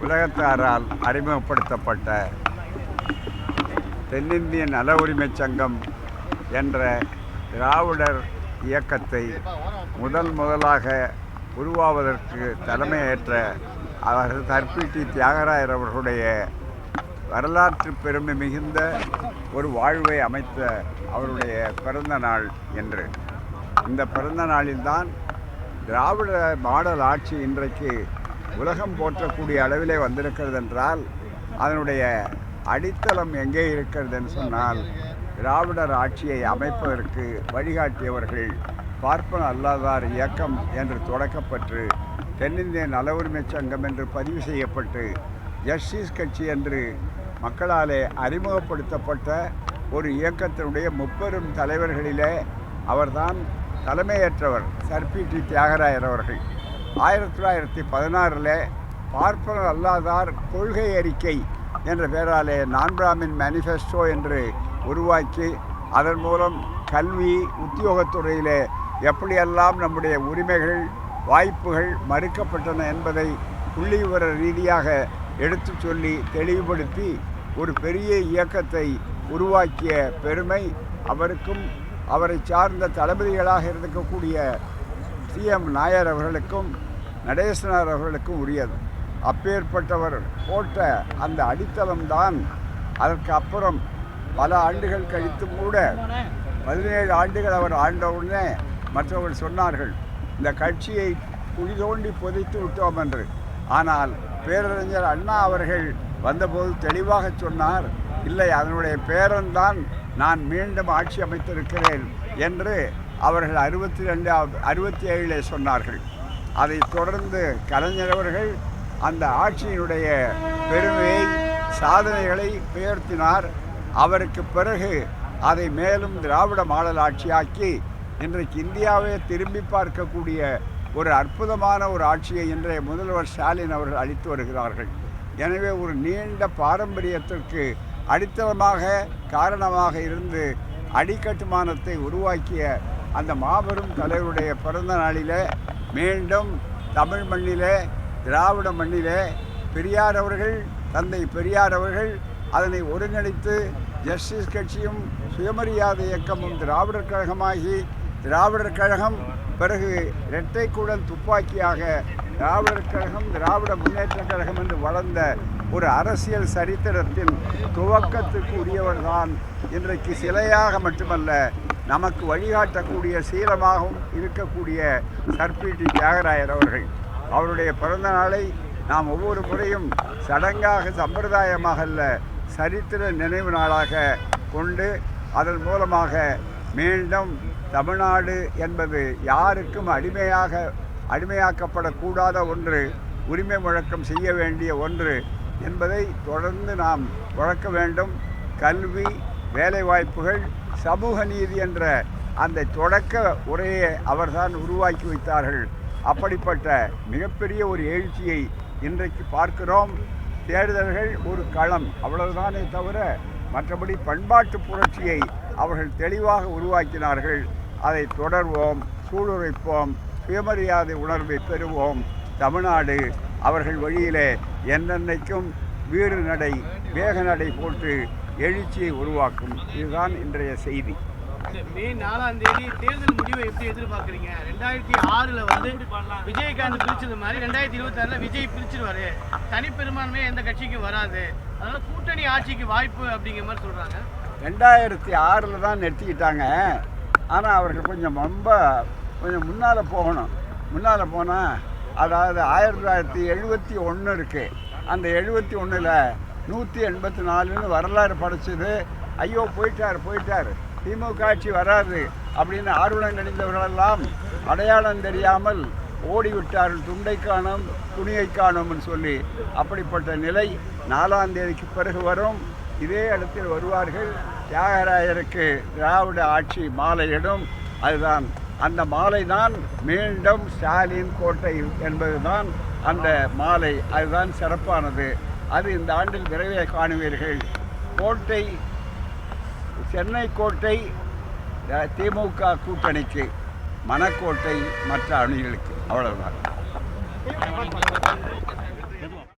உலகத்தாரால் அறிமுகப்படுத்தப்பட்ட தென்னிந்திய நல உரிமைச் சங்கம் என்ற திராவிடர் இயக்கத்தை முதலாக உருவாவதற்கு தலைமையேற்ற அவர்கள் தர்பிட்டி தியாகராயர் அவர்களுடைய வரலாற்று பெருமை மிகுந்த ஒரு வாழ்வை அமைத்த அவருடைய பிறந்த நாள் என்று. இந்த பிறந்த நாளில்தான் திராவிட மாடல் ஆட்சி இன்றைக்கு உலகம் போற்றக்கூடிய அளவிலே வந்திருக்கிறது என்றால் அதனுடைய அடித்தளம் எங்கே இருக்கிறதுன்னு சொன்னால், திராவிடர் ஆட்சியை அமைப்பதற்கு வழிகாட்டியவர்கள் பார்ப்பன அல்லாதார் இயக்கம் என்று தொடக்கப்பட்டு தென்னிந்திய நல உரிமைச் சங்கம் என்று பதிவு செய்யப்பட்டு ஜஸ்டிஸ் கட்சி என்று மக்களாலே அறிமுகப்படுத்தப்பட்ட ஒரு இயக்கத்தினுடைய முப்பெரும் தலைவர்களிலே அவர்தான் தலைமையேற்றவர் தர்பிட்டி தியாகராயர் அவர்கள். 1916 பார்ப்பனர் அல்லாதார் கொள்கை அறிக்கை என்ற பெயராலே நான் பிராமின் மேனிஃபெஸ்டோ என்று உருவாக்கி அதன் மூலம் கல்வி உத்தியோகத்துறையிலே எப்படியெல்லாம் நம்முடைய உரிமைகள் வாய்ப்புகள் மறுக்கப்பட்டன என்பதை புள்ளி விவர ரீதியாக எடுத்து சொல்லி தெளிவுபடுத்தி ஒரு பெரிய இயக்கத்தை உருவாக்கிய பெருமை அவருக்கும் அவரை சார்ந்த தளபதிகளாக இருக்கக்கூடிய CM நாயர் அவர்களுக்கும் நடேசனார் அவர்களுக்கும் உரியது. அப்பேற்பட்டவர் போட்ட அந்த அடித்தளம்தான் அதற்கு அப்புறம் பல ஆண்டுகள் கழித்தும் கூட 17 ஆண்டுகள் அவர் ஆண்டவுடனே மற்றவர்கள் சொன்னார்கள் இந்த கட்சியை குழி தோண்டி புதைத்து விட்டோம் என்று. ஆனால் பேரறிஞர் அண்ணா அவர்கள் வந்தபோது தெளிவாக சொன்னார், இல்லை அதனுடைய பேரன்தான் நான் மீண்டும் ஆட்சி அமைத்திருக்கிறேன் என்று அவர்கள் 67 சொன்னார்கள். அதைத் தொடர்ந்து கலைஞர் அவர்கள் அந்த ஆட்சியினுடைய பெருமையை சாதனைகளை பெயர்த்தினார். அவருக்கு பிறகு அதை மேலும் திராவிட மாடல் ஆட்சியாக்கி இன்றைக்கு இந்தியாவை திரும்பி பார்க்கக்கூடிய ஒரு அற்புதமான ஒரு ஆட்சியை இன்றைய முதல்வர் ஸ்டாலின் அவர்கள் அளித்து வருகிறார்கள். எனவே ஒரு நீண்ட பாரம்பரியத்திற்கு அடித்தளமாக காரணமாக இருந்து அடிக்கட்டுமானத்தை உருவாக்கிய அந்த மாபெரும் தலைவருடைய பிறந்த நாளிலே மீண்டும் தமிழ் மண்ணிலே திராவிட மண்ணிலே பெரியார் அவர்கள் தந்தை பெரியார் அவர்கள் அதனை ஒருங்கிணைத்து ஜஸ்டிஸ் கட்சியும் சுயமரியாதை இயக்கமும் திராவிடர் கழகமாகி திராவிடர் கழகம் பிறகு இரட்டை குழல் துப்பாக்கியாக திராவிடர் கழகம் திராவிட முன்னேற்ற கழகம் என்று வளர்ந்த ஒரு அரசியல் சரித்திரத்தின் துவக்கத்துக்கு உரியவர்தான் இன்றைக்கு சிலையாக மட்டுமல்ல நமக்கு வழிகாட்டக்கூடிய சீலமாகவும் இருக்கக்கூடிய தர்பிட்டி தியாகராயர் அவர்கள். அவருடைய பிறந்த நாளை நாம் ஒவ்வொரு முறையும் சடங்காக சம்பிரதாயமாக அல்ல சரித்திர நினைவு நாளாக கொண்டு அதன் மூலமாக மீண்டும் தமிழ்நாடு என்பது யாருக்கும் அடிமையாக்கப்படக்கூடாத ஒன்று, உரிமை முழக்கம் செய்ய வேண்டிய ஒன்று என்பதை தொடர்ந்து நாம் வழக்க வேண்டும். கல்வி, வேலைவாய்ப்புகள், சமூக நீதி என்ற அந்த தொடக்க உரையை அவர்தான் உருவாக்கி வைத்தார்கள். அப்படிப்பட்ட மிகப்பெரிய ஒரு எழுச்சியை இன்றைக்கு பார்க்கிறோம். தேர்தல்கள் ஒரு களம் அவ்வளவுதானே தவிர மற்றபடி பண்பாட்டு புரட்சியை அவர்கள் தெளிவாக உருவாக்கினார்கள். அதை தொடர்வோம், சூளுரைப்போம், சுயமரியாதை உணர்வை பெறுவோம். தமிழ்நாடு அவர்கள் வழியிலே என்னென்னைக்கும் வீறு நடை வேக நடை போட்டு எழுச்சியை உருவாக்கும். இதுதான் இன்றைய செய்தி. மே 4ஆம் தேதி தேர்தல் முடிவை எப்படி எதிர்பார்க்குறீங்க? 2006 விஜயகாந்த் பிரிச்சது மாதிரி 2026 விஜய் பிரிச்சிருவாரு, தனிப்பெரும்பான்மை எந்த கட்சிக்கும் வராது, அதனால கூட்டணி ஆட்சிக்கு வாய்ப்பு அப்படிங்கிற மாதிரி சொல்றாங்க. 2006 தான் நிறுத்திக்கிட்டாங்க. ஆனால் அவர்கள் கொஞ்சம் முன்னால் போகணும். முன்னால் போனால் அதாவது 1971 இருக்குது. அந்த 71ல் 184ன்னு வரலாறு படைச்சது. ஐயோ போயிட்டார் திமுக ஆட்சி வராது அப்படின்னு ஆர்வலம் நினைந்தவர்களெல்லாம் அடையாளம் தெரியாமல் ஓடிவிட்டார்கள். துண்டை காணும் துணியை காணும்னு சொல்லி. அப்படிப்பட்ட நிலை 4ஆம் தேதிக்கு பிறகு வரும். இதே இடத்தில் வருவார்கள். தியாகராயருக்கு திராவிட ஆட்சி மாலையிடும். அதுதான் அந்த மாலை தான் மீண்டும் ஸ்டாலின் கோட்டை என்பதுதான் அந்த மாலை. அதுதான் சிறப்பானது. அது இந்த ஆண்டில் விரைவே காணுவீர்கள். கோட்டை சென்னை கோட்டை திமுக கூட்டணிக்கு, மணக்கோட்டை மற்ற அணிகளுக்கு. அவ்வளவுதான்.